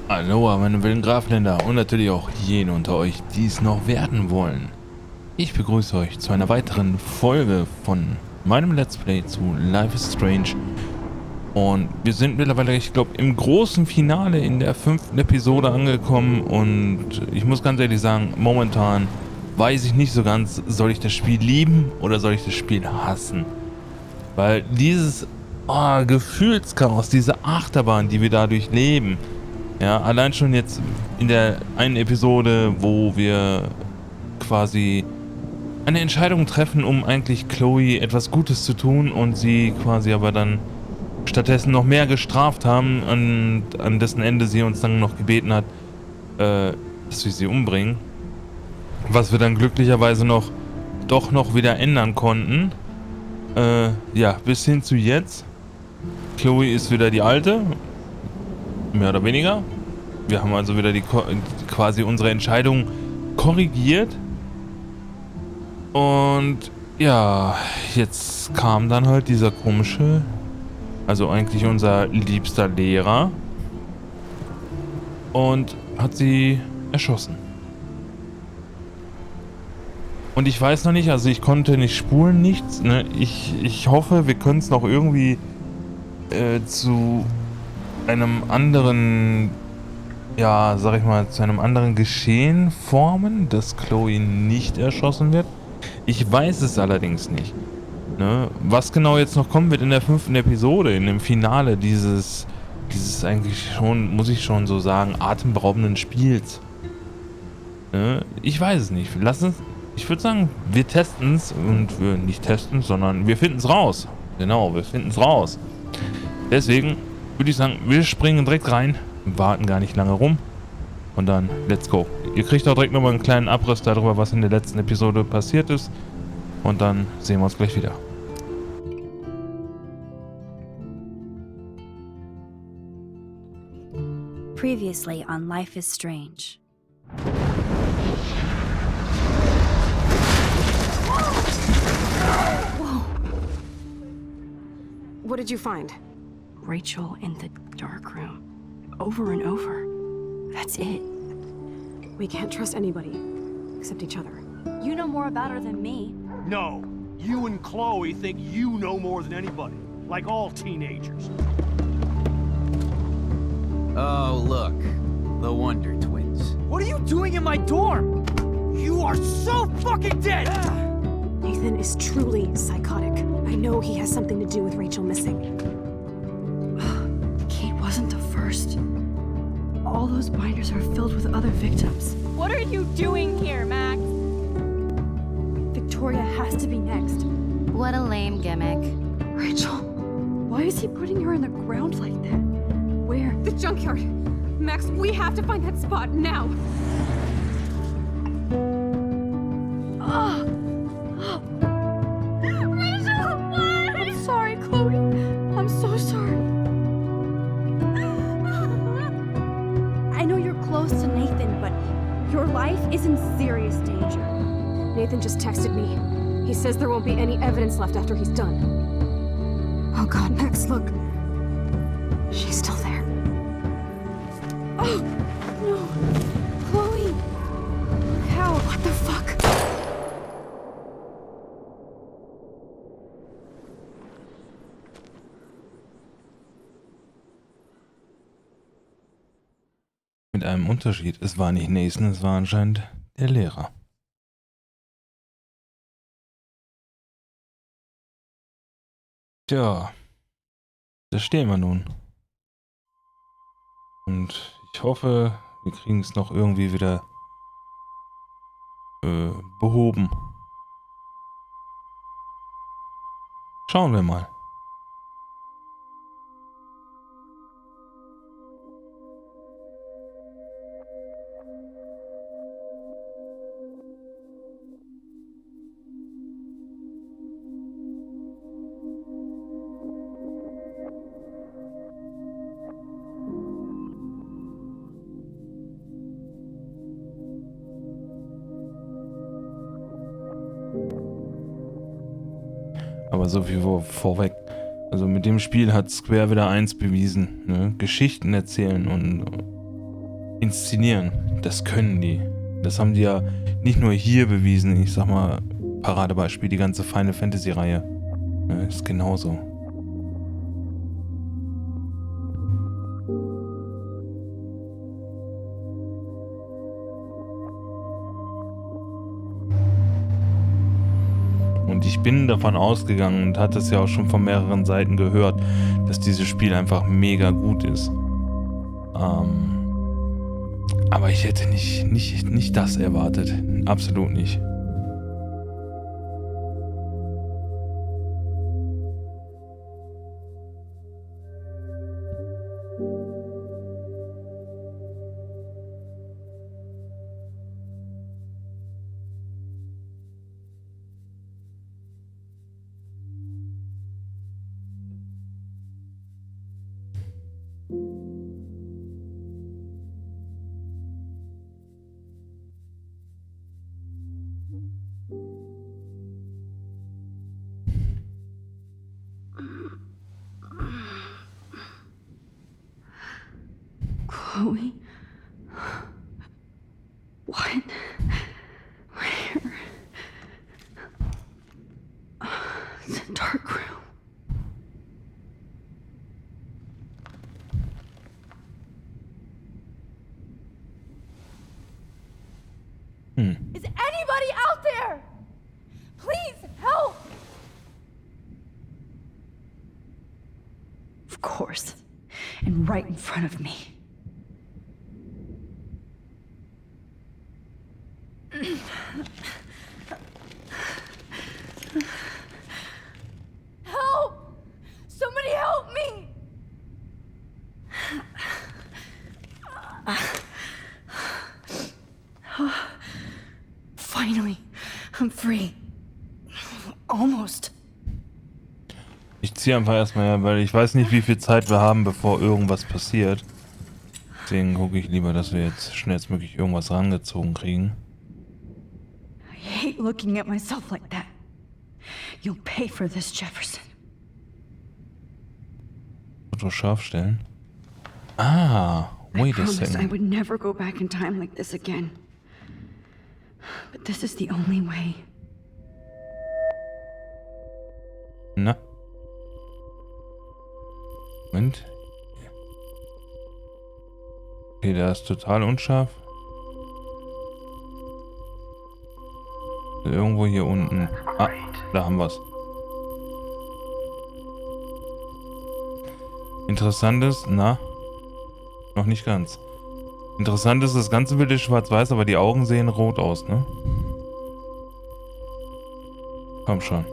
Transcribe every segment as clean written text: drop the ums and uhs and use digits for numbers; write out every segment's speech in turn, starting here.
Aloha, meine wilden Grafländer und natürlich auch jene unter euch, die es noch werden wollen. Ich begrüße euch zu einer weiteren Folge von meinem Let's Play zu Life is Strange. Und wir sind mittlerweile, ich glaube, im großen Finale in der 5. Episode angekommen. Und ich muss ganz ehrlich sagen, momentan weiß ich nicht so ganz, soll ich das Spiel lieben oder soll ich das Spiel hassen? Weil dieses Gefühlschaos, diese Achterbahn, die wir dadurch leben, ja, allein schon jetzt in der einen Episode, wo wir quasi eine Entscheidung treffen, um eigentlich Chloe etwas Gutes zu tun und sie quasi aber dann stattdessen noch mehr gestraft haben, an dessen Ende sie uns dann noch gebeten hat, dass wir sie umbringen. Was wir dann glücklicherweise doch noch wieder ändern konnten. Ja, bis hin zu jetzt. Chloe ist wieder die Alte. Mehr oder weniger. Wir haben also wieder quasi unsere Entscheidung korrigiert. Und ja, jetzt kam dann halt dieser komische, also eigentlich unser liebster Lehrer, und hat sie erschossen. Und ich weiß noch nicht, also ich konnte nicht spulen, nichts. Ne? Ich hoffe, wir können es noch irgendwie zu einem anderen, ja, sag ich mal, zu einem anderen Geschehen formen, dass Chloe nicht erschossen wird. Ich weiß es allerdings nicht. Ne? Was genau jetzt noch kommen wird in der 5. Episode, in dem Finale dieses eigentlich schon, muss ich schon so sagen, atemberaubenden Spiels. Ne? Ich weiß es nicht. Ich würde sagen, wir testen es und wir nicht testen, sondern wir finden es raus. Genau, wir finden es raus. Deswegen würde ich sagen, wir springen direkt rein, warten gar nicht lange rum und dann let's go. Ihr kriegt auch direkt nochmal einen kleinen Abriss darüber, was in der letzten Episode passiert ist, und dann sehen wir uns gleich wieder. Previously on Life is Strange. Whoa. What did you find? Rachel in the dark room. Over and over. That's it. We can't trust anybody except each other. You know more about her than me. No, you and Chloe think you know more than anybody, like all teenagers. Oh, look. The Wonder Twins. What are you doing in my dorm? You are so fucking dead! Nathan is truly psychotic. I know he has something to do with Rachel missing. Kate wasn't the first. All those binders are filled with other victims. What are you doing here, Max? Victoria has to be next. What a lame gimmick. Rachel, why is he putting her in the ground like that? Where? The junkyard. Max, we have to find that spot now. Rachel, what? I'm sorry, Chloe. I'm so sorry. I know you're close to Nathan, but your life is in serious danger. Nathan just texted me. He says there won't be any evidence left after he's done. Oh God, Max, look. She's still there. Oh, no. Chloe. How? What the fuck? Mit einem Unterschied. Es war nicht Nathan, es war anscheinend der Lehrer. Tja, da stehen wir nun. Und ich hoffe, wir kriegen es noch irgendwie wieder behoben. Schauen wir mal. Aber so viel vorweg. Also mit dem Spiel hat Square wieder eins bewiesen. Ne? Geschichten erzählen und inszenieren. Das können die. Das haben die ja nicht nur hier bewiesen. Ich sag mal, Paradebeispiel, die ganze Final Fantasy-Reihe. Ja, ist genauso. Und ich bin davon ausgegangen und hatte es ja auch schon von mehreren Seiten gehört, dass dieses Spiel einfach mega gut ist. Aber ich hätte nicht das erwartet. Absolut nicht. Chloe? What? Where? It's a dark room. Is anybody out there? Please help! Of course. And right in front of me. Help! Somebody help me! Finally, I'm free. Almost. Ich ziehe einfach erstmal her, weil ich weiß nicht, wie viel Zeit wir haben, bevor irgendwas passiert. Deswegen gucke ich lieber, dass wir jetzt schnellstmöglich irgendwas rangezogen kriegen. I hate looking at myself like that. You'll pay for this, Jefferson. Foto scharf stellen. Ah, wait a I promised I second. would never go back in time like this again. But this is the only way. Na? Moment. Okay, der ist total unscharf. Irgendwo hier unten. Ah, da haben wir's. Interessant ist, na? Noch nicht ganz. Interessant ist, das ganze Bild ist schwarz-weiß, aber die Augen sehen rot aus, ne? Komm schon.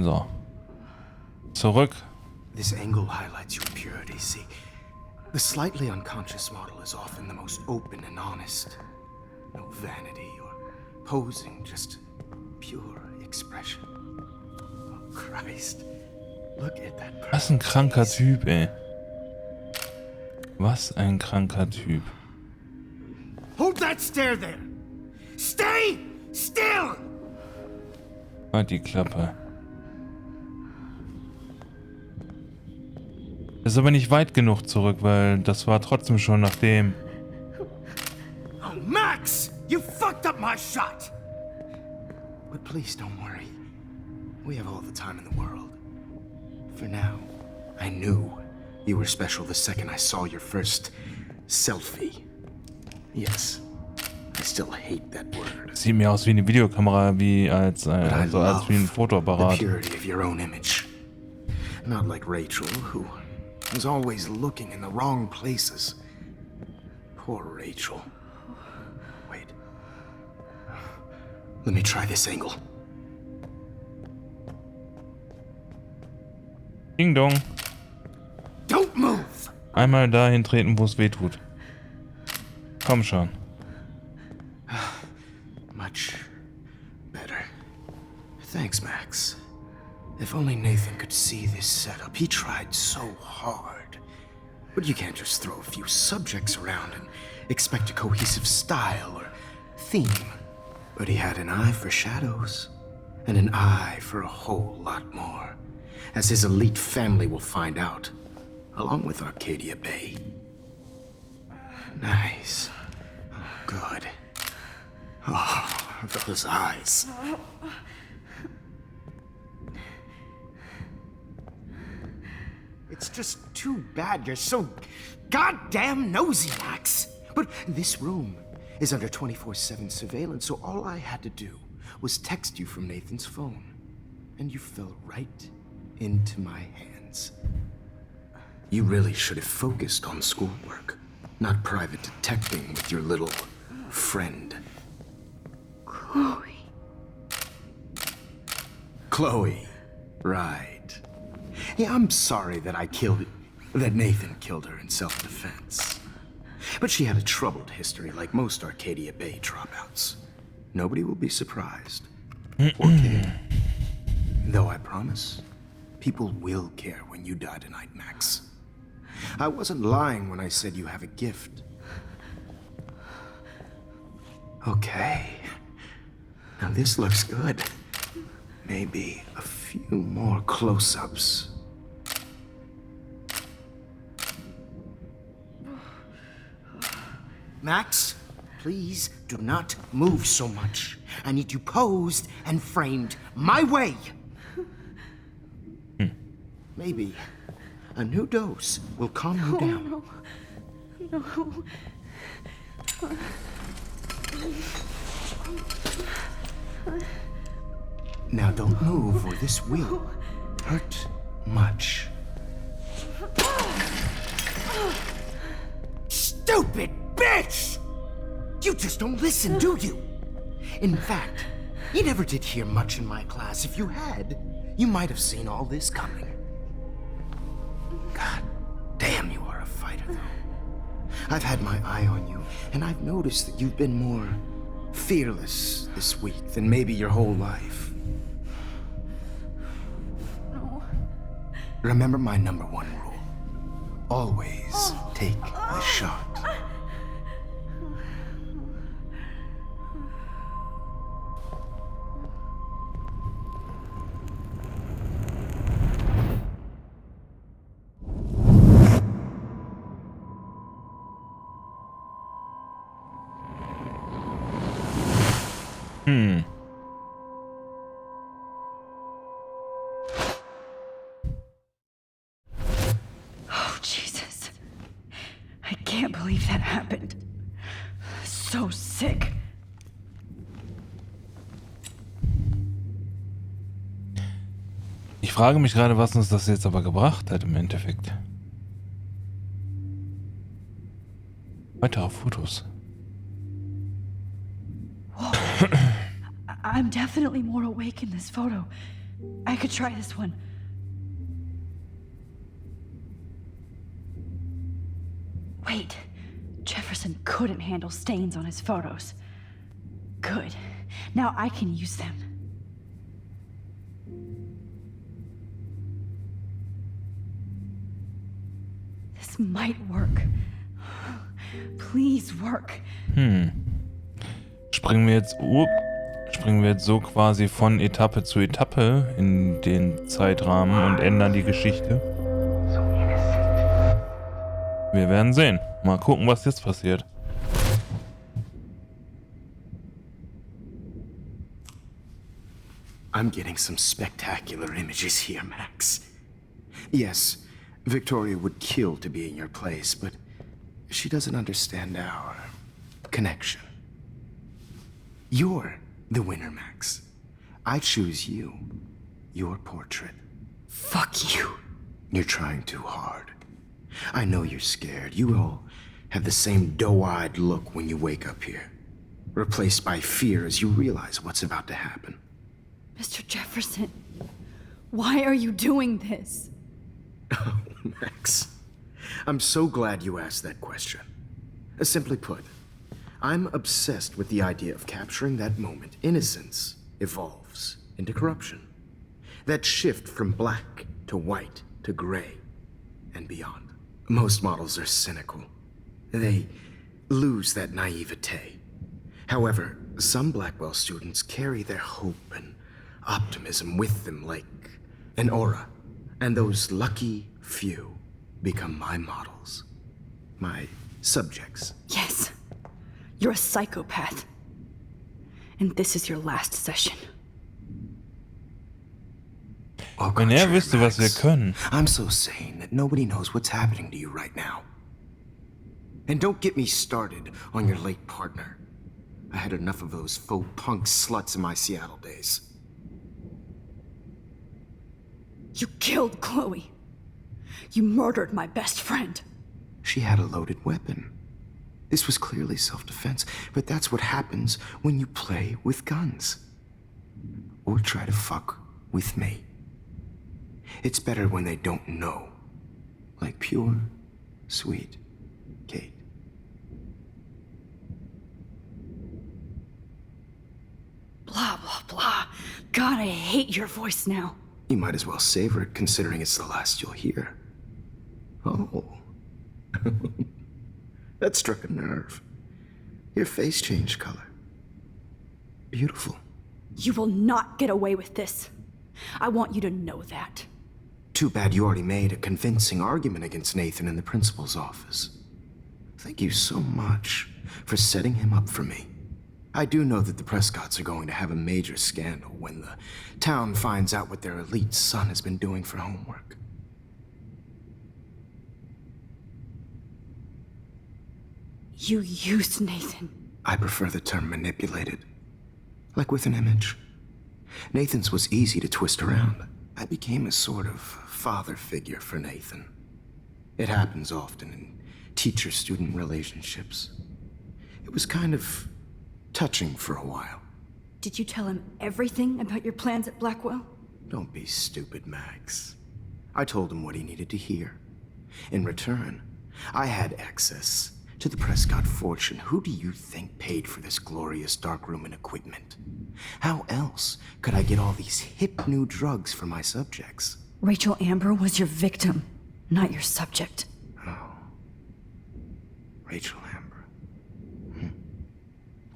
So. Zurück. This angle highlights your purity, see? The slightly unconscious model is often the most open and honest. No vanity or posing, just pure expression. Oh, Christ. Look at that. Was ein kranker Typ, ey. Was ein kranker Typ. Hold that stare there! Stay still! Halt die Klappe. Das ist aber nicht weit genug zurück, weil das war trotzdem schon nachdem. Oh, Max! You fucked up my shot! But please don't worry. We have all the time in the world. For now, I knew you were special the second I saw your first selfie. Yes, I still hate that word. Sieht mir aus wie eine Videokamera, wie als But I wie ein love Fotoapparat. the purity of your own image. Not like Rachel, who was always looking in the wrong places. Poor Rachel. Wait. Let me try this angle. Ding dong. Don't move! Einmal dahin treten, wo es weh tut. Komm schon. Much better. Thanks, Max. If only Nathan could see this setup. He tried so hard. But you can't just throw a few subjects around and expect a cohesive style or theme. But he had an eye for shadows, and an eye for a whole lot more. as his elite family will find out, along with Arcadia Bay. Nice. Oh, good. Oh, those eyes. It's just too bad you're so goddamn nosy, Max. But this room is under 24/7 surveillance, so all I had to do was text you from Nathan's phone. And you fell right into my hands. You really should have focused on schoolwork, not private detecting with your little friend. Chloe. Chloe, right. Yeah, I'm sorry that Nathan killed her in self-defense. But she had a troubled history like most Arcadia Bay dropouts. Nobody will be surprised. Or care. Though I promise, people will care when you die tonight, Max. I wasn't lying when I said you have a gift. Okay. Now this looks good. Maybe a few more close-ups. Max, please do not move so much. I need you posed and framed my way. Maybe a new dose will calm you down. No. Now don't move or this will hurt much. Stupid bitch! You just don't listen, do you? In fact, you never did hear much in my class. If you had, you might have seen all this coming. God damn, you are a fighter, though. I've had my eye on you, and I've noticed that you've been more fearless this week than maybe your whole life. No. Remember my number one rule. Always take the shot. Oh, Jesus. I can't believe that happened. So sick. Ich frage mich gerade, was uns das jetzt aber gebracht hat im Endeffekt. Weitere Fotos. Whoa. I'm definitely more awake in this photo. I could try this one. Wait. Jefferson couldn't handle stains on his photos. Good. Now I can use them. This might work. Please work. Springen wir jetzt so quasi von Etappe zu Etappe in den Zeitrahmen und ändern die Geschichte? Wir werden sehen. Mal gucken, was jetzt passiert. I'm getting some spectacular images here, Max. Yes, Victoria would kill to be in your place, but she doesn't understand our connection. You're the winner, Max. I choose you. Your portrait. Fuck you. You're trying too hard. I know you're scared. You all have the same doe-eyed look when you wake up here, replaced by fear as you realize what's about to happen. Mr. Jefferson, why are you doing this? Oh, Max. I'm so glad you asked that question. Simply put, I'm obsessed with the idea of capturing that moment innocence evolves into corruption. That shift from black to white to gray and beyond. Most models are cynical. They lose that naivete. However, some Blackwell students carry their hope and optimism with them like an aura, And those lucky few become my models. My subjects. Yes. You're a psychopath. And this is your last session. Oh, Wenn er wüsste, was wir Max. können. I'm so sane that nobody knows what's happening to you right now. And don't get me started on your late partner. I had enough of those faux punk sluts in my Seattle days. You killed Chloe. You murdered my best friend. She had a loaded weapon. This was clearly self-defense, but that's what happens when you play with guns. Or try to fuck with me. It's better when they don't know. Like pure, sweet Kate. Blah, blah, blah. God, I hate your voice now. You might as well savor it, considering it's the last you'll hear. Oh. That struck a nerve. Your face changed color. Beautiful. You will not get away with this. I want you to know that. Too bad you already made a convincing argument against Nathan in the principal's office. Thank you so much for setting him up for me. I do know that the Prescotts are going to have a major scandal when the town finds out what their elite son has been doing for homework. You used Nathan. I prefer the term manipulated. Like with an image. Nathan's was easy to twist around. I became a sort of father figure for Nathan. It happens often in teacher-student relationships. It was kind of touching for a while. Did you tell him everything about your plans at Blackwell? Don't be stupid, Max. I told him what he needed to hear. In return, I had access to the Prescott fortune. Who do you think paid for this glorious darkroom and equipment? How else could I get all these hip new drugs for my subjects? Rachel Amber was your victim, not your subject. Oh. Rachel Amber.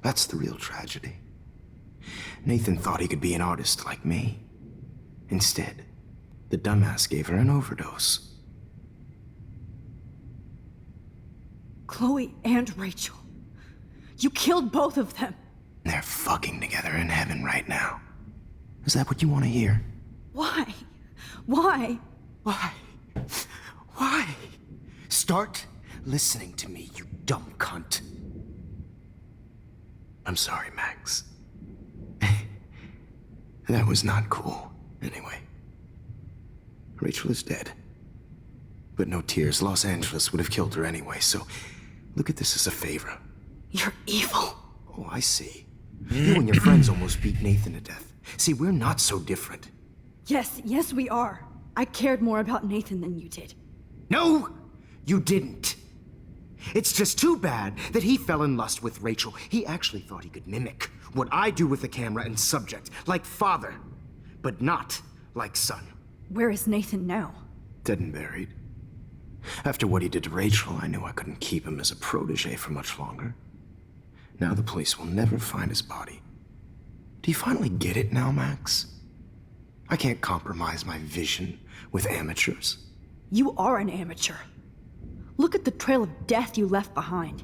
That's the real tragedy. Nathan thought he could be an artist like me. Instead, the dumbass gave her an overdose. Chloe and Rachel. You killed both of them. They're fucking together in heaven right now. Is that what you want to hear? Why? Why? Why? Why? Start listening to me, you dumb cunt. I'm sorry, Max. That was not cool, anyway. Rachel is dead. But no tears. Los Angeles would have killed her anyway, so look at this as a favor. You're evil. Oh, I see. You and your friends almost beat Nathan to death. See, we're not so different. Yes, we are. I cared more about Nathan than you did. No, you didn't. It's just too bad that he fell in lust with Rachel. He actually thought he could mimic what I do with the camera and subject, like father, but not like son. Where is Nathan now? Dead and buried. After what he did to Rachel, I knew I couldn't keep him as a protege for much longer. Now the police will never find his body. Do you finally get it now, Max? I can't compromise my vision with amateurs. You are an amateur. Look at the trail of death you left behind.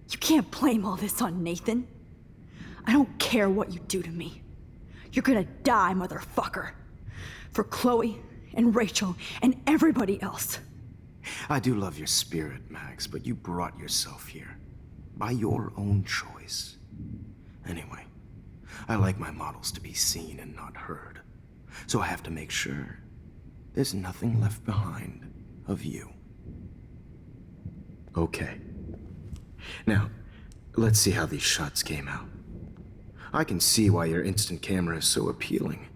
You can't blame all this on Nathan. I don't care what you do to me. You're gonna die, motherfucker. For Chloe and Rachel and everybody else. I do love your spirit, Max, but you brought yourself here. By your own choice. Anyway, I like my models to be seen and not heard. So I have to make sure there's nothing left behind of you. Okay. Now, let's see how these shots came out. I can see why your instant camera is so appealing.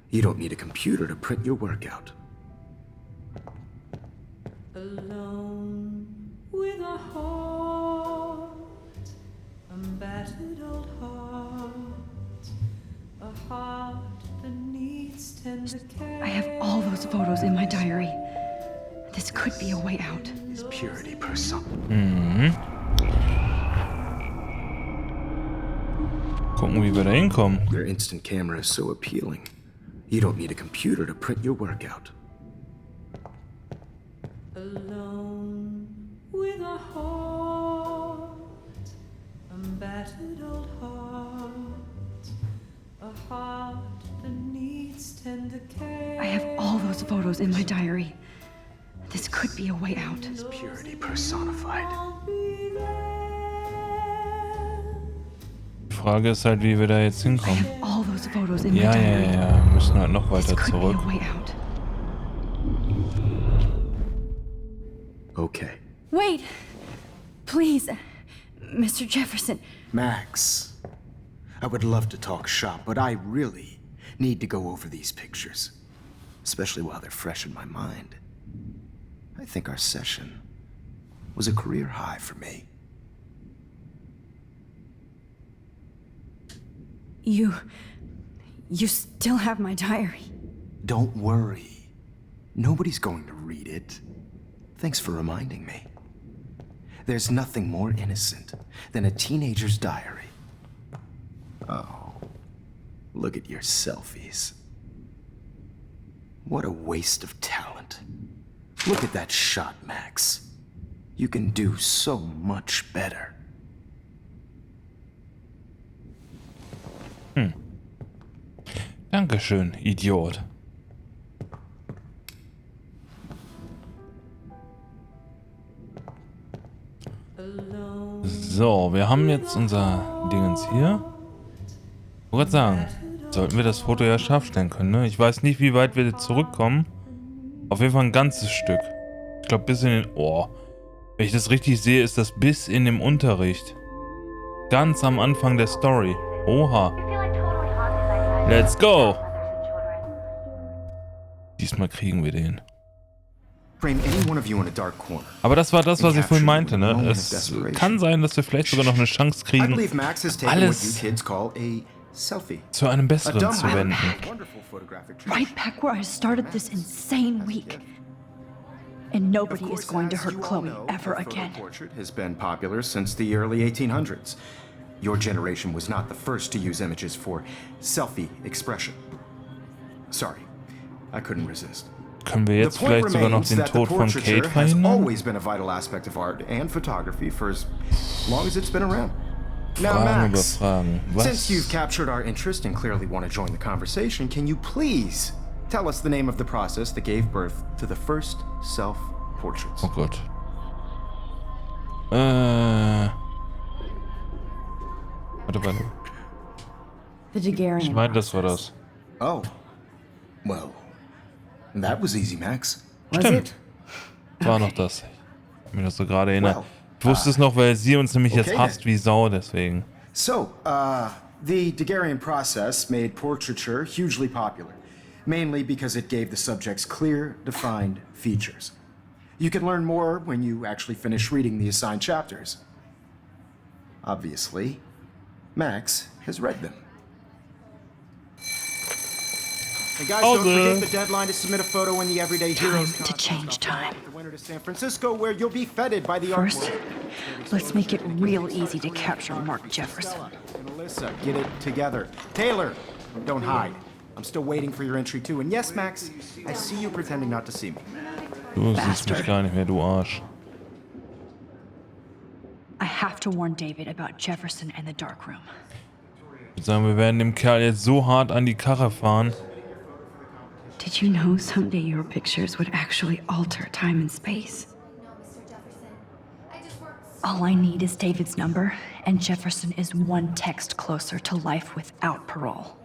You don't need a computer to print your work out. Alone with a heart, a battered old heart, a heart that needs tender care. I have all those photos in my diary. This could be a way out. Is purity person. Gucken, wie wir da hinkommen. Your instant camera is so appealing. You don't need a computer to print your work out. Alone with a heart, a battered old heart, a heart that needs tender care. I have all those photos in my diary. This could be a way out. It's purity personified. Die Frage ist halt, wie wir da jetzt I hinkommen. have all those photos in my Ja, diary. wir müssen halt noch This weiter could zurück. be a way out. Okay. Wait! Please, Mr. Jefferson. Max, I would love to talk shop, but I really need to go over these pictures. Especially while they're fresh in my mind. I think our session was a career high for me. You still have my diary. Don't worry. Nobody's going to read it. Thanks for reminding me. There's nothing more innocent than a teenager's diary. Oh, look at your selfies. What a waste of talent. Look at that shot, Max. You can do so much better. Dankeschön, Idiot. So, wir haben jetzt unser Dingens hier. Ich wollte sagen, sollten wir das Foto ja scharf stellen können, ne? Ich weiß nicht, wie weit wir zurückkommen. Auf jeden Fall ein ganzes Stück. Ich glaube, bis in den... Oh. Wenn ich das richtig sehe, ist das bis in den Unterricht. Ganz am Anfang der Story. Oha. Let's go! Diesmal kriegen wir den. Aber das war das, was ich vorhin meinte, ne? Es kann sein, dass wir vielleicht sogar noch eine Chance kriegen, alles zu einem Besseren zu wenden. Right back where I started this insane week. And nobody is going to hurt Chloe ever again. Portrait has been popular since the early 1800s. Your generation was not the first to use images for selfie expression. Sorry, I couldn't resist. Können wir jetzt vielleicht sogar noch den Tod von Kate verhindern? Always been a vital aspect of art and photography for as long as it's been around. Now, Fragen über Max, Fragen. since you've Was? captured our interest and clearly want to join the conversation, can you please tell us the name of the process that gave birth to the first self-portraits? Oh Gott. Warte. The Daguerrean. Ich meine, das war das. Oh, well, that was easy, Max. Stimmt. War noch das. Ich habe mich das so gerade erinnert. Ich wusste es noch, weil sie uns nämlich jetzt hasst wie Sau, deswegen. So, the Daguerrean process made portraiture hugely popular, mainly because it gave the subjects clear, defined features. You can learn more when you actually finish reading the assigned chapters. Obviously, Max has read them. Hey guys, don't forget the deadline to submit a photo in the Everyday Heroes Time to change time. The winter to San Francisco, where you'll be feted by the art First, world. let's make it real easy to capture Mark Jefferson. And Alyssa, get it together. Taylor, don't hide. I'm still waiting for your entry too. And yes, Max, I see you pretending not to see me. Du siehst mich gar nicht mehr, du Arsch. I have to warn David about Jefferson and the dark room. Ich würde sagen, wir werden dem Kerl jetzt so hart an die Karre fahren. Did you know someday your pictures would actually alter time and space? All I need is David's number, and Jefferson is one text closer to life without parole.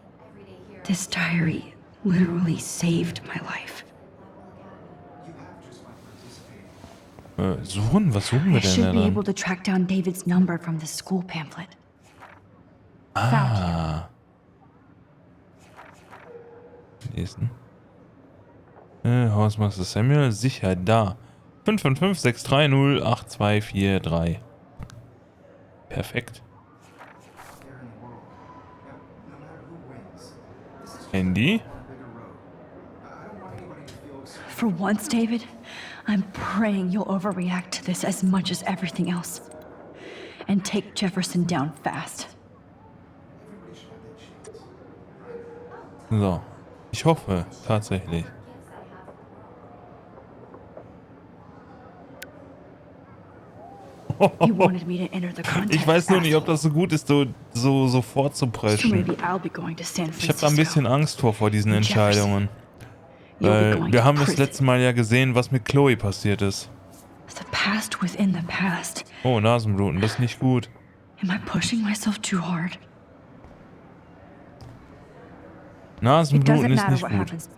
This diary literally saved my life. Suchen? Was suchen wir I denn should da be dann? able to track down David's number from the school pamphlet. Ah. Lesen. Hausmeister Samuel, Sicherheit, da. 555-630-8243. Perfekt. Handy. For once, David, I'm praying you'll overreact to this as much as everything else. And take Jefferson down fast. So. Ich hoffe, tatsächlich. You wanted me to enter the contest. Ich weiß nur nicht, ob das so gut ist, so So vorzupreschen. maybe I'll be going to San Ich habe da ein bisschen Francisco. Angst vor diesen Jefferson. Entscheidungen. You'll be Weil going wir to haben das prison. letzte Mal ja gesehen, was mit Chloe passiert ist. The past within the past. Oh, Nasenbluten, das ist nicht gut. Am I pushing myself too hard? It Nasenbluten doesn't ist matter nicht what gut. happens.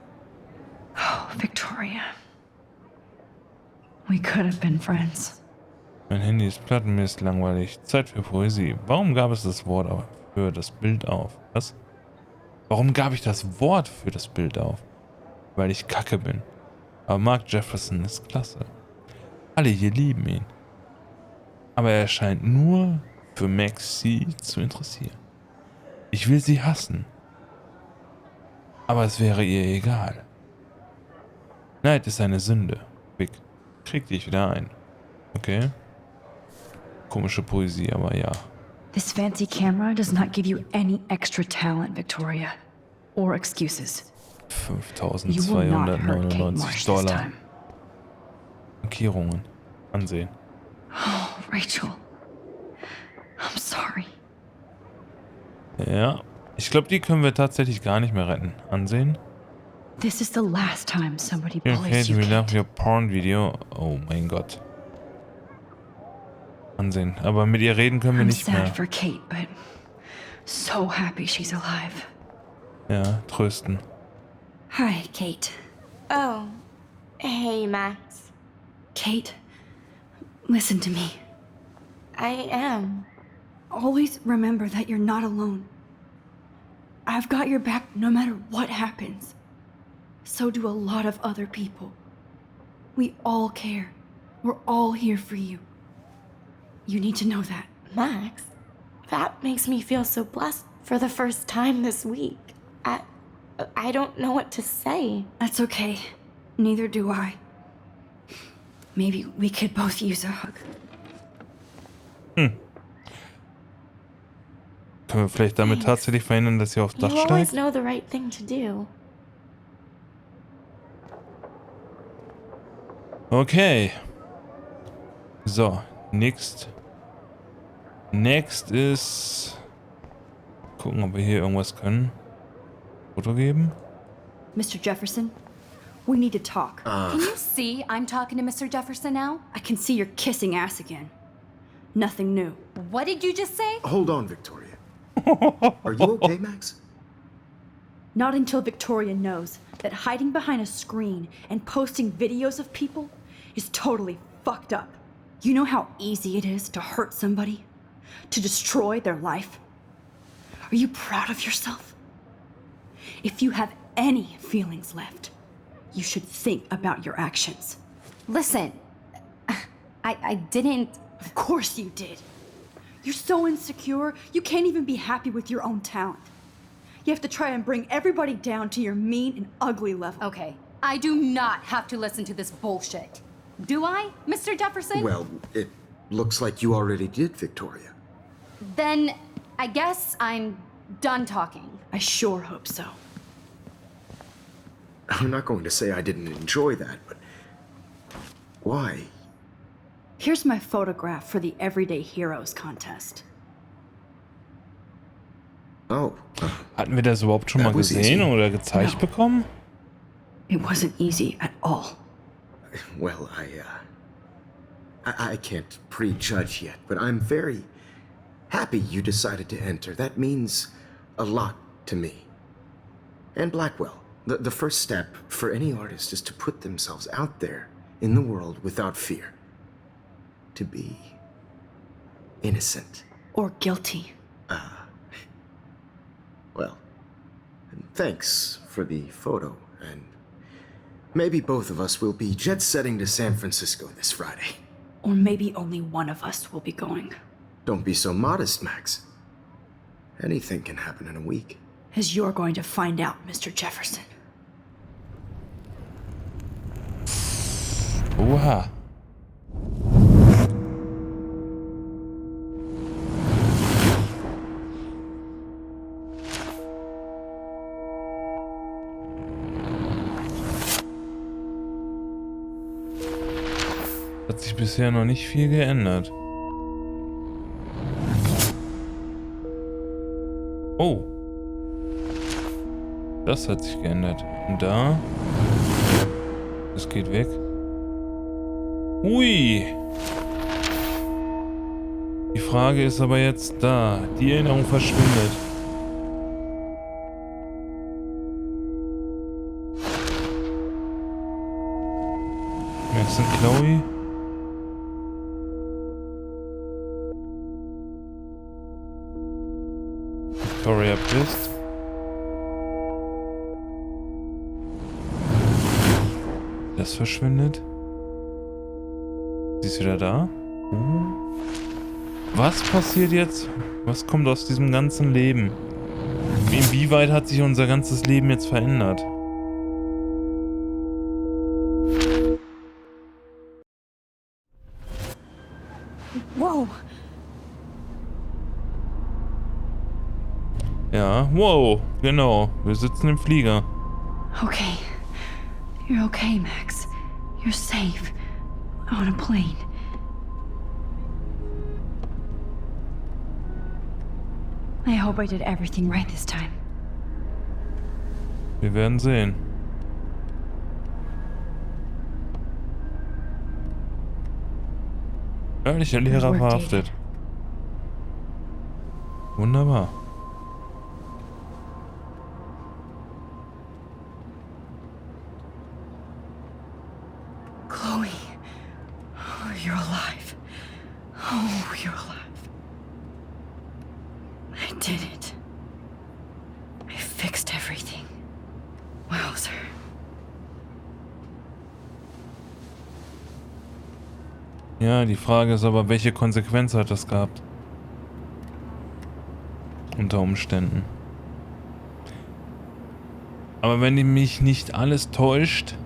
Oh, Victoria. We could have been friends. Mein Handy ist platt, mir ist langweilig. Zeit für Poesie. Warum gab es das Wort für das Bild auf? Was? Warum gab ich das Wort für das Bild auf? Weil ich kacke bin. Aber Mark Jefferson ist klasse. Alle hier lieben ihn. Aber er scheint nur für Maxie zu interessieren. Ich will sie hassen. Aber es wäre ihr egal. Neid ist eine Sünde. Vic, krieg dich wieder ein. Okay. Komische Poesie, aber ja. This fancy camera does not give you any extra talent, Victoria. Or excuses. You will not hurt Kate Marsh this $5.299. time. Markierungen. Ansehen. Oh, Rachel. I'm sorry. Ja. Ich glaube, die können wir tatsächlich gar nicht mehr retten. Ansehen. This is the last time somebody Okay, bullies you, we love Kate. your porn video. Oh mein Gott. Ansehen. Aber mit ihr reden können wir I'm nicht sad mehr. for Kate, but so happy she's alive. Ja, trösten. Hi, Kate. Oh. Hey, Max. Kate, listen to me. I am. Always remember that you're not alone. I've got your back no matter what happens. So do a lot of other people. We all care. We're all here for you. You need to know that. Max, that makes me feel so blessed for the first time this week. I don't know what to say. That's okay. Neither do I. Maybe we could both use a hug. Können wir vielleicht damit tatsächlich verhindern, dass sie aufs Dach You always steigt? know the right thing to do. Okay. So, next ist... Gucken, ob wir hier irgendwas können. Foto geben? Mr. Jefferson, we need to talk. Can you see I'm talking to Mr. Jefferson now? I can see you're kissing ass again. Nothing new. What did you just say? Hold on, Victoria. Are you okay, Max? Not until Victoria knows that hiding behind a screen and posting videos of people is totally fucked up. You know how easy it is to hurt somebody? To destroy their life? Are you proud of yourself? If you have any feelings left, you should think about your actions. Listen, I didn't... Of course you did. You're so insecure, you can't even be happy with your own talent. You have to try and bring everybody down to your mean and ugly level. Okay, I do not have to listen to this bullshit. Do I, Mr. Jefferson? Well, it looks like you already did, Victoria. Then I guess I'm done talking. I sure hope so. I'm not going to say I didn't enjoy that, but why? Here's my photograph for the Everyday Heroes contest. Oh, Hatten wir das überhaupt schon mal That was gesehen easy. oder gezeigt No. bekommen? It wasn't easy at all. well, I can't prejudge yet, but I'm very happy you decided to enter. That means a lot to me. And Blackwell. The first step for any artist is to put themselves out there in the world without fear. To be innocent. Or guilty. Well, and thanks for the photo, and maybe both of us will be jet-setting to San Francisco this Friday. Or maybe only one of us will be going. Don't be so modest, Max. Anything can happen in a week. As you're going to find out, Mr. Jefferson. Oha. Hat sich bisher noch nicht viel geändert. Das hat sich geändert. Und da? Das geht weg. Ui! Die Frage ist aber jetzt da. Die Erinnerung verschwindet. Max und Chloe? Victoria bist. Das verschwindet. Sie ist wieder da. Was passiert jetzt? Was kommt aus diesem ganzen Leben? Inwieweit hat sich unser ganzes Leben jetzt verändert? Whoa! Ja, wow, genau. Wir sitzen im Flieger. Okay. You're okay, Max. You're safe. On a plane. I hope I did everything right this time. Wir werden sehen. Örtlicher Lehrer verhaftet. Wunderbar. Chloe. Oh, you're alive. Oh, you're alive. I did it. I fixed everything. Wowzer. Ja, die Frage ist aber, welche Konsequenz hat das gehabt? Unter Umständen. Aber wenn mich nicht alles täuscht,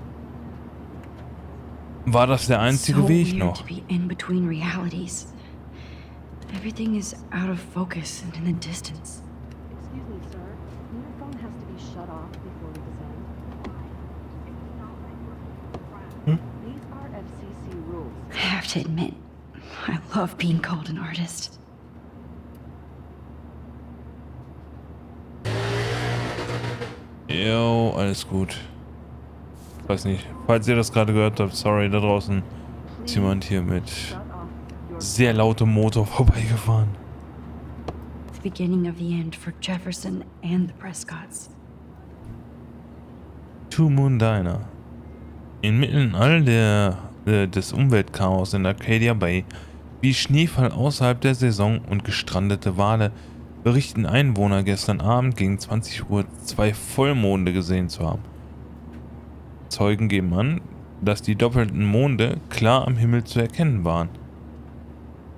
war das der einzige Weg noch. Everything is out of focus and in the distance. Excuse me, sir. Your phone has to be shut off before we descend. These are FCC rules. I have to admit, I love being called an artist. Jo, alles gut. Weiß nicht, falls ihr das gerade gehört habt, sorry, da draußen ist jemand hier mit sehr lautem Motor vorbeigefahren. The beginning of the end for Jefferson and the Prescotts. Einer. Inmitten all des Umweltchaos in Arcadia Bay, wie Schneefall außerhalb der Saison und gestrandete Wale, berichten Einwohner gestern Abend gegen 20 Uhr 2 Vollmonde gesehen zu haben. Zeugen geben an, dass die doppelten Monde klar am Himmel zu erkennen waren,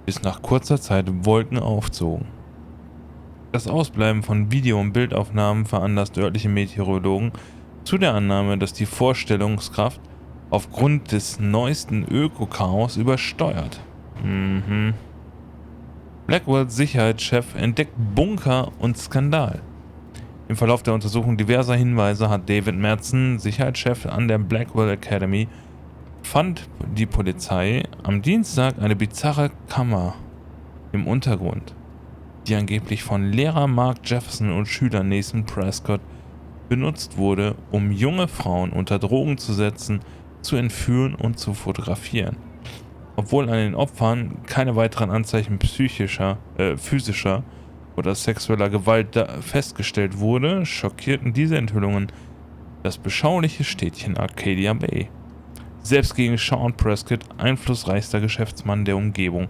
bis nach kurzer Zeit Wolken aufzogen. Das Ausbleiben von Video- und Bildaufnahmen veranlasst örtliche Meteorologen zu der Annahme, dass die Vorstellungskraft aufgrund des neuesten Ökochaos übersteuert. Blackwells Sicherheitschef entdeckt Bunker und Skandal. Im Verlauf der Untersuchung diverser Hinweise hat David Madsen, Sicherheitschef an der Blackwell Academy, fand die Polizei am Dienstag eine bizarre Kammer im Untergrund, die angeblich von Lehrer Mark Jefferson und Schüler Nathan Prescott benutzt wurde, um junge Frauen unter Drogen zu setzen, zu entführen und zu fotografieren. Obwohl an den Opfern keine weiteren Anzeichen physischer oder sexueller Gewalt festgestellt wurde, schockierten diese Enthüllungen das beschauliche Städtchen Arcadia Bay. Selbst gegen Sean Prescott, einflussreichster Geschäftsmann der Umgebung,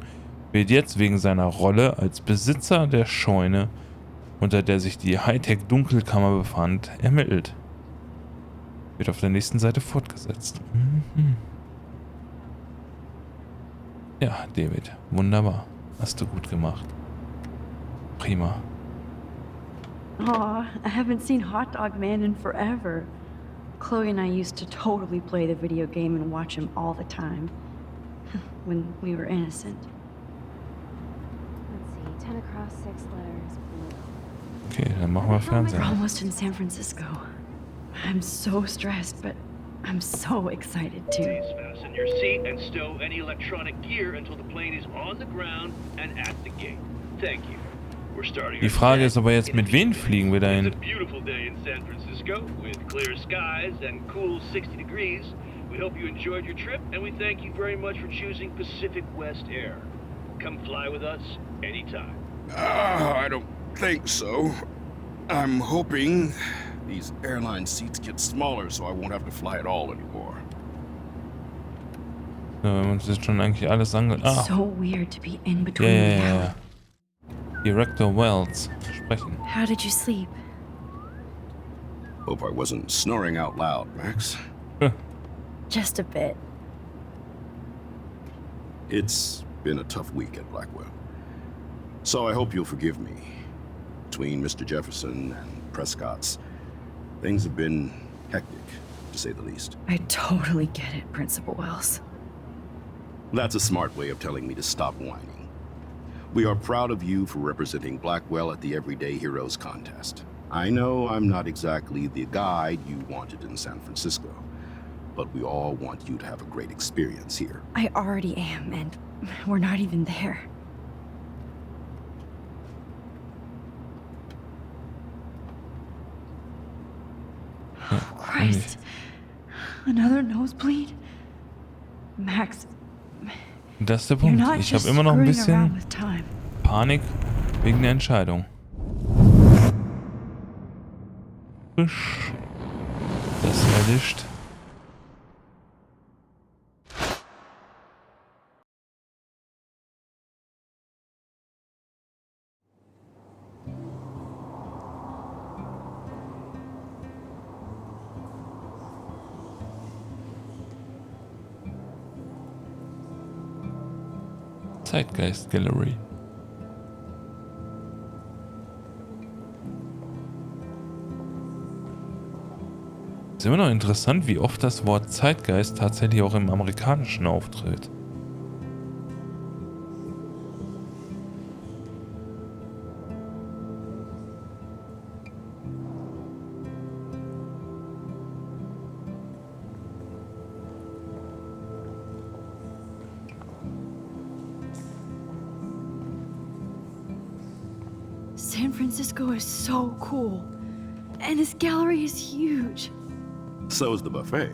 wird jetzt wegen seiner Rolle als Besitzer der Scheune, unter der sich die Hightech-Dunkelkammer befand, ermittelt. Wird auf der nächsten Seite fortgesetzt. Ja, David, wunderbar. Hast du gut gemacht. Prima. Aw, I haven't seen Hot Dog Man in forever. Chloe and I used to totally play the video game and watch him all the time. When we were innocent. Let's see, 10 across, 6 letters, blue. Okay, dann machen wir Fernsehen. We're almost in San Francisco. I'm so stressed, but I'm so excited too. Please fasten your seat and stow any electronic gear until the plane is on the ground and at the gate. Thank you. Die Frage ist aber jetzt, mit wem fliegen wir dahin? It's a beautiful day in San Francisco with clear skies and cool 60 degrees. We hope you enjoyed your trip and we thank you very much for choosing Pacific West Air. Come fly with us anytime. I don't think so. I'm hoping these airline seats get smaller so I won't have to fly at all anymore. Ja, wir haben uns jetzt schon eigentlich alles It's so weird to be in between reality. Director Wells sprechen. How did you sleep? Hope I wasn't snoring out loud, Max. Just a bit. It's been a tough week at Blackwell. So I hope you'll forgive me. Between Mr. Jefferson and Prescott's, things have been hectic, to say the least. I totally get it, Principal Wells. That's a smart way of telling me to stop whining. We are proud of you for representing Blackwell at the Everyday Heroes contest. I know I'm not exactly the guide you wanted in San Francisco, but we all want you to have a great experience here. I already am, and we're not even there. Oh, Christ. Another nosebleed? Max, Das ist der Punkt. Ich habe immer noch ein bisschen Panik wegen der Entscheidung. Frisch. Das erlischt. Zeitgeist Gallery. Ist immer noch interessant, wie oft das Wort Zeitgeist tatsächlich auch im Amerikanischen auftritt. San Francisco is so cool. And this gallery is huge. So is the buffet.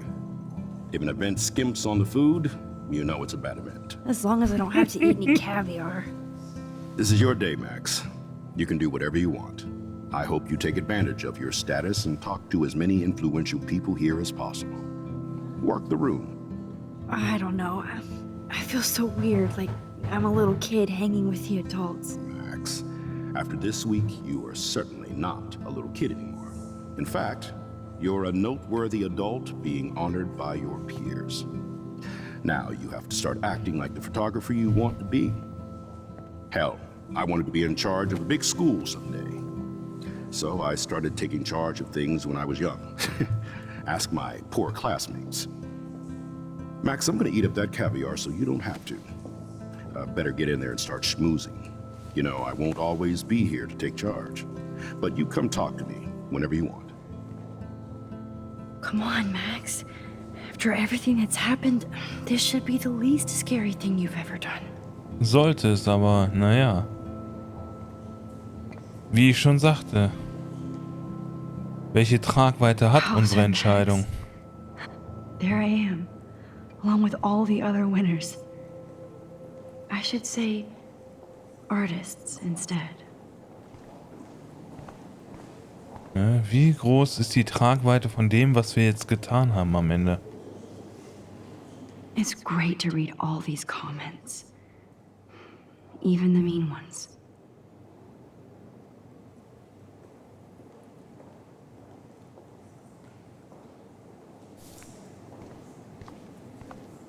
If an event skimps on the food, you know it's a bad event. As long as I don't have to eat any caviar. This is your day, Max. You can do whatever you want. I hope you take advantage of your status and talk to as many influential people here as possible. Work the room. I don't know. I feel so weird, like I'm a little kid hanging with the adults. Max, after this week, you are certainly not a little kid anymore. In fact, you're a noteworthy adult being honored by your peers. Now you have to start acting like the photographer you want to be. Hell, I wanted to be in charge of a big school someday. So I started taking charge of things when I was young. Ask my poor classmates. Max, I'm gonna eat up that caviar so you don't have to. Better get in there and start schmoozing. You know, I won't always be here to take charge. But you come talk to me whenever you want. Come on, Max. After everything that's happened, this should be the least scary thing you've ever done. Sollte es, aber naja. Wie ich schon sagte. Welche Tragweite hat unsere Entscheidung? There I am, along with all the other winners. I should say artists instead. Ja, wie groß ist die Tragweite von dem, was wir jetzt getan haben am Ende? It's great to read all these comments. Even the mean ones.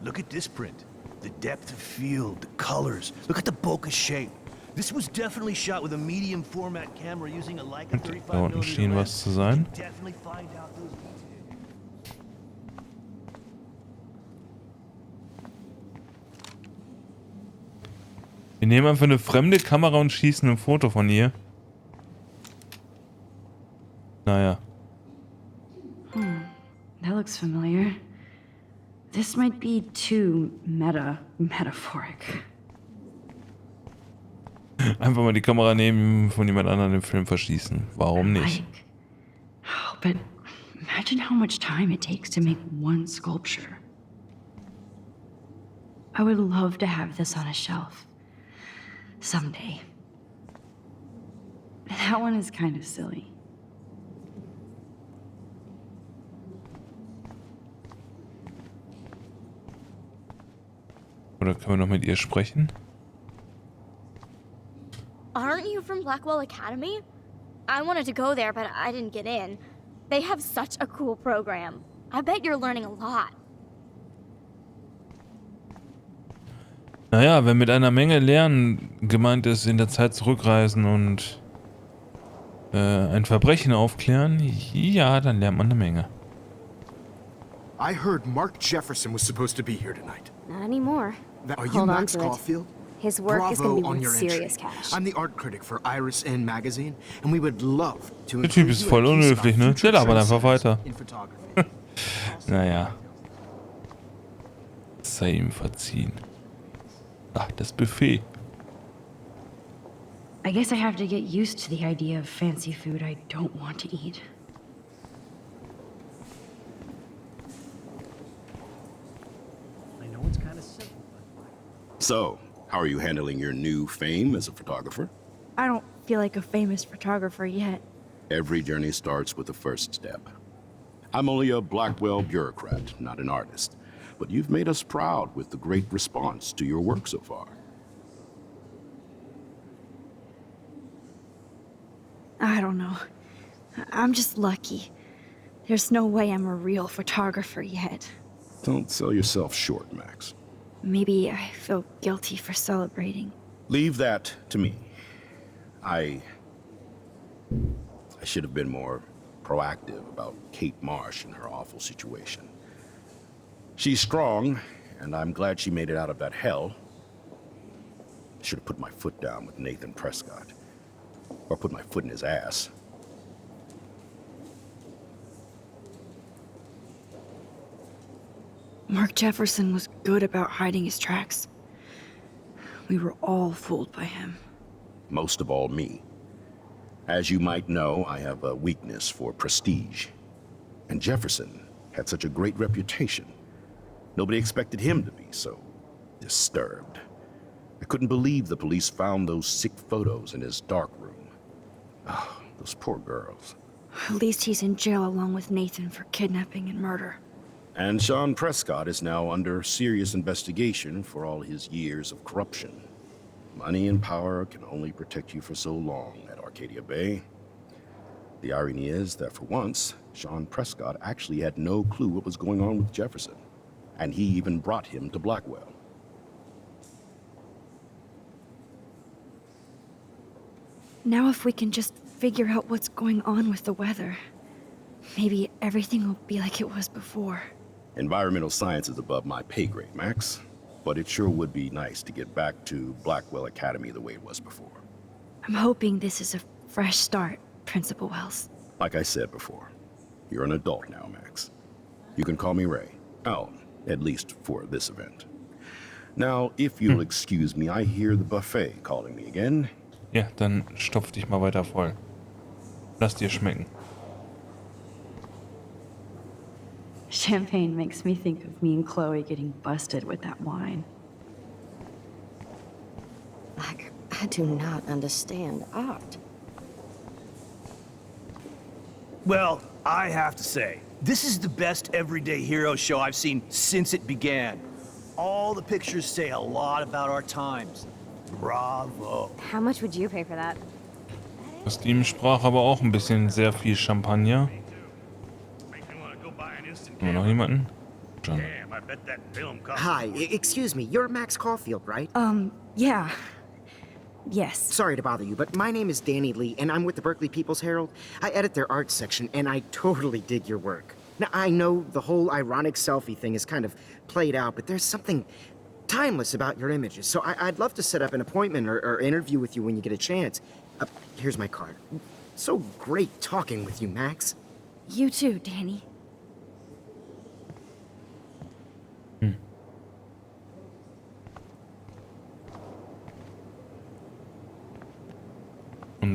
Look at this print. The depth of field, the colors. Look at the bokeh shape. This was definitely shot with a medium format camera using a Leica 35mm. Da unten schien was zu sein. Definitely find out those details. Wir nehmen einfach eine fremde Kamera und schießen ein Foto von ihr. Naja. That looks familiar. This might be too metaphoric. Einfach mal die Kamera nehmen, von jemand anderem den Film verschießen. Warum nicht? Oh, but imagine how much time it takes to make one sculpture. I would love to have this on a shelf. Someday. That one is kind of silly. Oder können wir noch mit ihr sprechen? Aren't you from Blackwell Academy? I wanted to go there, but I didn't get in. They have such a cool program. I bet you're learning a lot. Naja, wenn mit einer Menge Lernen gemeint ist, in der Zeit zurückreisen und ein Verbrechen aufklären, ja, dann lernt man eine Menge. I heard Mark Jefferson was supposed to be here tonight. Not anymore. Are you Hold on Max to it. Caulfield? His work is Bravo going to on be your worth serious entry. cash. I'm the art critic for Iris N magazine, and we would love to. Der Typ ist voll unhöflich, ne? Der labert einfach weiter. Naja. Sei ihm verziehen. Ach, das Buffet. I guess I have to get used to the idea of fancy food I don't want to eat. I know it's kind of simple, but... So, how are you handling your new fame as a photographer? I don't feel like a famous photographer yet. Every journey starts with the first step. I'm only a Blackwell bureaucrat, not an artist. But you've made us proud with the great response to your work so far. I don't know. I'm just lucky. There's no way I'm a real photographer yet. Don't sell yourself short, Max. Maybe I feel guilty for celebrating. Leave that to me. I should have been more proactive about Kate Marsh and her awful situation. She's strong, and I'm glad she made it out of that hell. Should have put my foot down with Nathan Prescott. Or put my foot in his ass. Mark Jefferson was good about hiding his tracks. We were all fooled by him. Most of all, me. As you might know, I have a weakness for prestige. And Jefferson had such a great reputation. Nobody expected him to be so disturbed. I couldn't believe the police found those sick photos in his dark room. Oh, those poor girls. At least he's in jail along with Nathan for kidnapping and murder. And Sean Prescott is now under serious investigation for all his years of corruption. Money and power can only protect you for so long at Arcadia Bay. The irony is that for once, Sean Prescott actually had no clue what was going on with Jefferson. And he even brought him to Blackwell. Now if we can just figure out what's going on with the weather, maybe everything will be like it was before. Environmental science is above my pay grade, Max. But it sure would be nice to get back to Blackwell Academy the way it was before. I'm hoping this is a fresh start, Principal Wells. Like I said before, you're an adult now, Max. You can call me Ray. Oh, at least for this event. Now, if you'll excuse me, I hear the buffet calling me again. Ja, dann stopf dich mal weiter voll. Lass dir schmecken. Champagne makes me think of me and Chloe getting busted with that wine. I do not understand art. Well, I have to say, this is the best everyday hero show I've seen since it began. All the pictures say a lot about our times. Bravo. How much would you pay for that? Das Team sprach aber auch ein bisschen sehr viel Champagner. Haben wir noch jemanden? John. Hi, excuse me, you're Max Caulfield, right? Yeah. Yes. Sorry to bother you, but my name is Danny Lee, and I'm with the Berkeley People's Herald. I edit their art section, and I totally dig your work. Now, I know the whole ironic selfie thing is kind of played out, but there's something timeless about your images, so I'd love to set up an appointment or interview with you when you get a chance. Here's my card. So great talking with you, Max. You too, Danny.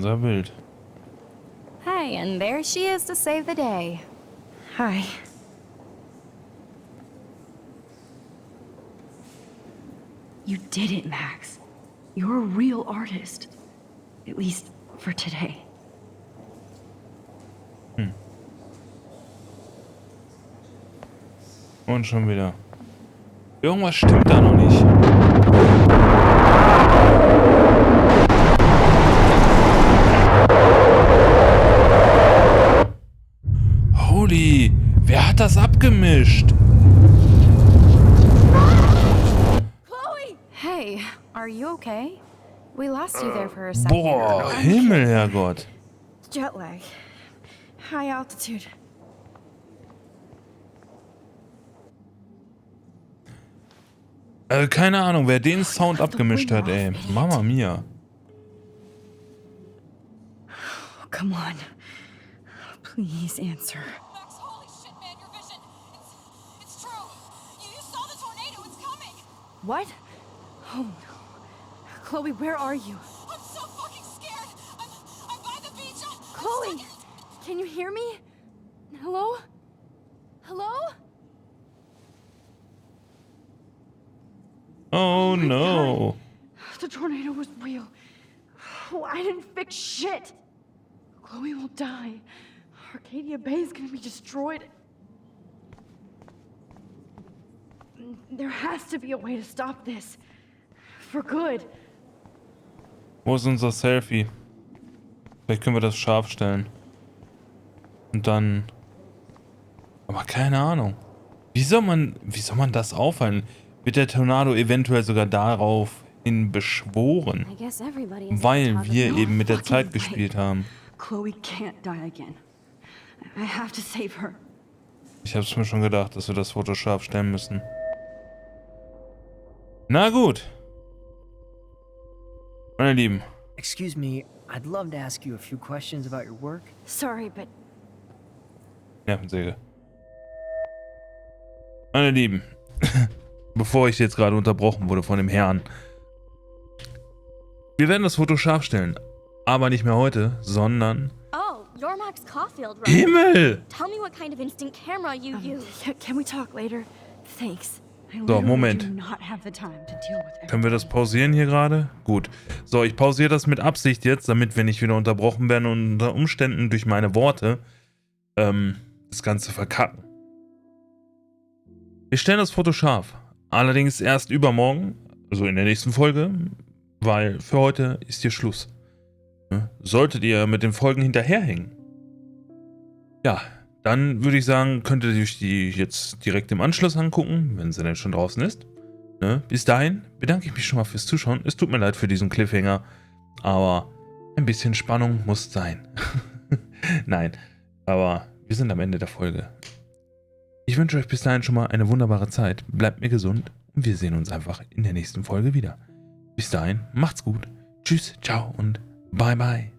unser Bild. Hi, and there she is to save the day. Hi. You did it, Max. You're a real artist. At least for today. Und schon wieder. Irgendwas stimmt da noch nicht. Holy, wer hat das abgemischt? Chloe! Hey, are you okay? We lost you there for a second. Boah, Himmel, Herrgott. Jet lag. High altitude. Keine Ahnung, wer den Sound abgemischt hat, ey. Mama mia. Oh, come on. Please answer. Max, holy shit, man, your vision. It's true. You saw the tornado. It's coming. What? Oh no. Chloe, where are you? I'm so fucking scared. I'm by the beach. Chloe! Can you hear me? Hello? Hello? Oh no. The tornado was real. Oh, I didn't fix shit. Chloe will die. Arcadia Bay is gonna be destroyed. There has to be a way to stop this. For good. Wo ist unser Selfie? Vielleicht können wir das scharf stellen. Und dann... Aber keine Ahnung. Wie soll man das aufhalten? Wird der Tornado eventuell sogar daraufhin beschworen? Weil wir eben mit der Zeit gespielt haben. Chloe can't die again. I have to save her. Ich hab's mir schon gedacht, dass wir das Foto scharf stellen müssen. Na gut. Meine Lieben. Excuse me, I'd love to ask you a few questions about your work. Sorry, but... Nervensäge. Meine Lieben. Bevor ich jetzt gerade unterbrochen wurde von dem Herrn. Wir werden das Foto scharf stellen. Aber nicht mehr heute, sondern... Oh, you're Max Caulfield, right? Himmel! Tell me what kind of instant camera you use. Can we talk later? Thanks. So, Moment. Können wir das pausieren hier gerade? Gut. So, ich pausiere das mit Absicht jetzt, damit wir nicht wieder unterbrochen werden und unter Umständen durch meine Worte das Ganze verkacken. Wir stellen das Foto scharf. Allerdings erst übermorgen, also in der nächsten Folge, weil für heute ist hier Schluss. Solltet ihr mit den Folgen hinterherhängen, ja, dann würde ich sagen, könnt ihr euch die jetzt direkt im Anschluss angucken, wenn sie denn schon draußen ist. Bis dahin bedanke ich mich schon mal fürs Zuschauen. Es tut mir leid für diesen Cliffhanger, aber ein bisschen Spannung muss sein. Nein, aber wir sind am Ende der Folge. Ich wünsche euch bis dahin schon mal eine wunderbare Zeit. Bleibt mir gesund und wir sehen uns einfach in der nächsten Folge wieder. Bis dahin, macht's gut. Tschüss, ciao und bye bye.